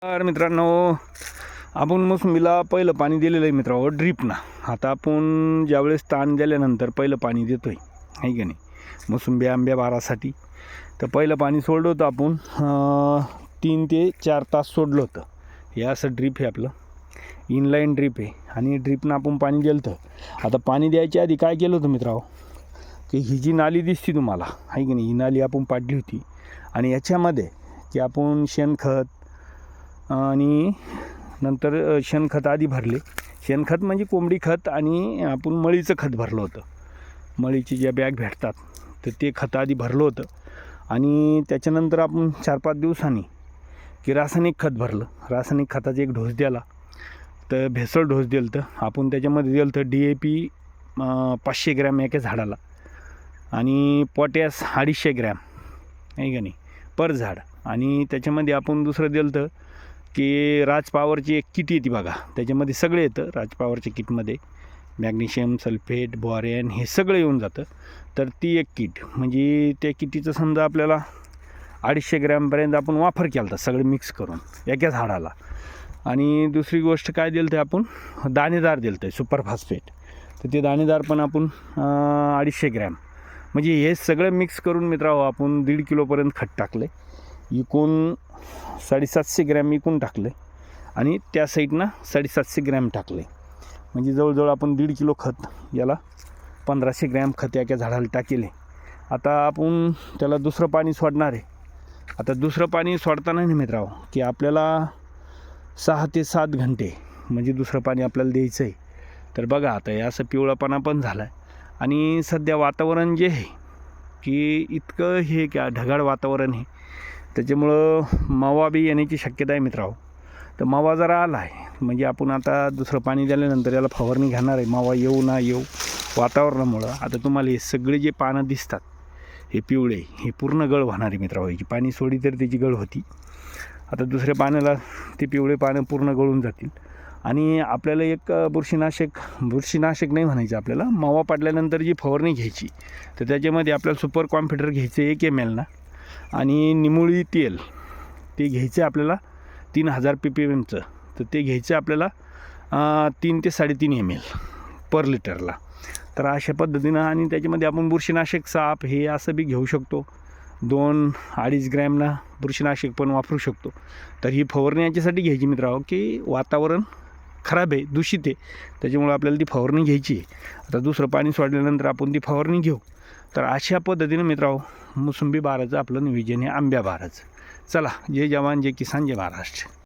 तर मित्रांनो, आपण मोसंबीला पहिलं पाणी दिलेलं आहे मित्रांनो ड्रीपनं. आता आपण ज्यावेळेस ताण दिल्यानंतर पहिलं पाणी देतो आहे की नाही मोसंबी आंब्या बारासाठी. तर पहिलं पाणी सोडलं होतं आपण 3 ते 4 तास सोडलं होतं. हे असं ड्रीप आहे आपलं, इनलाईन ड्रीप आहे आणि ड्रीपनं आपण पाणी दिलं होतं. आता पाणी द्यायच्या आधी काय केलं होतं मित्रांनो, की ही जी नाली दिसती तुम्हाला आहे की नाही, ही नाली आपण पाडली होती आणि याच्यामध्ये की आपण शेणखत आणि नंतर शेणखत आधी भरले. शेणखत म्हणजे कोंबडी खत आणि आपण मळीचं खत भरलं होतं. मळीची ज्या बॅग भेटतात तर ते खत आधी भरलं होतं आणि त्याच्यानंतर आपण 4-5 दिवसांनी की रासायनिक खत भरलं. रासायनिक खताचा एक डोस दिला, तर भेसळ डोस दिलं तर आपण त्याच्यामध्ये दिलं तर DAP 500 ग्रॅम एका झाडाला आणि पोटॅश 250 ग्रॅम आहे का नाही पर झाड. आणि त्याच्यामध्ये आपण दुसरं दिलं तर की राज पॉवरची एक किट येते बघा, त्याच्यामध्ये सगळे येतं. राज पॉवरच्या किटमध्ये मॅग्नेशियम सल्फेट बोरॅन हे सगळं येऊन जातं. तर ती एक किट म्हणजे त्या किटीचं समजा आपल्याला 250 ग्रॅमपर्यंत आपण वापर केला होता सगळं मिक्स करून एका झाडाला. आणि दुसरी गोष्ट काय दिलं तर आपण दाणेदार दिलं आहे सुपर फॉस्फेट. तर ते दाणेदार पण आपण 250 ग्रॅम म्हणजे हे सगळं मिक्स करून मित्रांनो आपण 1.5 किलोपर्यंत खत टाकलं आहे. एकूण 750 ग्रॅम एकूण टाकले आणि त्या साईडनं 750 ग्रॅम टाकले. म्हणजे जवळजवळ आपण 1.5 किलो खत याला 1500 ग्रॅम खत एका झाडाला टाकेले. आता आपण त्याला दुसरं पाणी सोडणार आहे. आता दुसरं पाणी सोडताना नाही मित्रांनो की आपल्याला 6 ते 7 घंटे म्हणजे दुसरं पाणी आपल्याला द्यायचं आहे. तर बघा आता हे असं पिवळापणा पण झाला आहे आणि सध्या वातावरण जे आहे की इतकं हे की ढगाळ वातावरण आहे, त्याच्यामुळं मावा बी येण्याची शक्यता आहे मित्रांनो. तर मावा जरा आला आहे म्हणजे आपण आता दुसरं पाणी दिल्यानंतर याला फवारणी घेणार आहे. मावा येऊ ना येऊ वातावरणामुळं. आता तुम्हाला हे सगळे जे पानं दिसतात हे पिवळे हे पूर्ण गळ होणार आहे मित्रांनो. याची पाणी सोडी तर त्याची गळ होती. आता दुसऱ्या पाण्याला ते पिवळे पानं पूर्ण गळून जातील आणि आपल्याला एक बुरशीनाशक नाही म्हणायचं आपल्याला, मावा पाडल्यानंतर जी फवारणी घ्यायची तर त्याच्यामध्ये आपल्याला सुपर कॉम्प्युटर घ्यायचं 1 ml ना आणि निमुळी तेल ते घ्यायचं आपल्याला 3000 ppmचं. तर ते घ्यायचं आपल्याला 3 ते 3.5 ml पर लिटरला. तर अशा पद्धतीनं आणि त्याच्यामध्ये आपण बुरशीनाशक साप हे असं बी घेऊ शकतो. 2-2.5 ग्रॅमना बुरशीनाशक पण वापरू शकतो. तर ही फवारणी याच्यासाठी घ्यायची मित्रांनो की वातावरण खराब आहे, दूषित आहे, त्याच्यामुळे आपल्याला ती फवारणी घ्यायची आहे. आता दुसरं पाणी सोडल्यानंतर आपण ती फवारणी घेऊ. तर अशा पद्धतीनं मित्रांनो मोसंबी बाराचं आपलं नियोजन आहे आंब्या बाराचं. चला, जय जवान जय किसान जय महाराष्ट्र.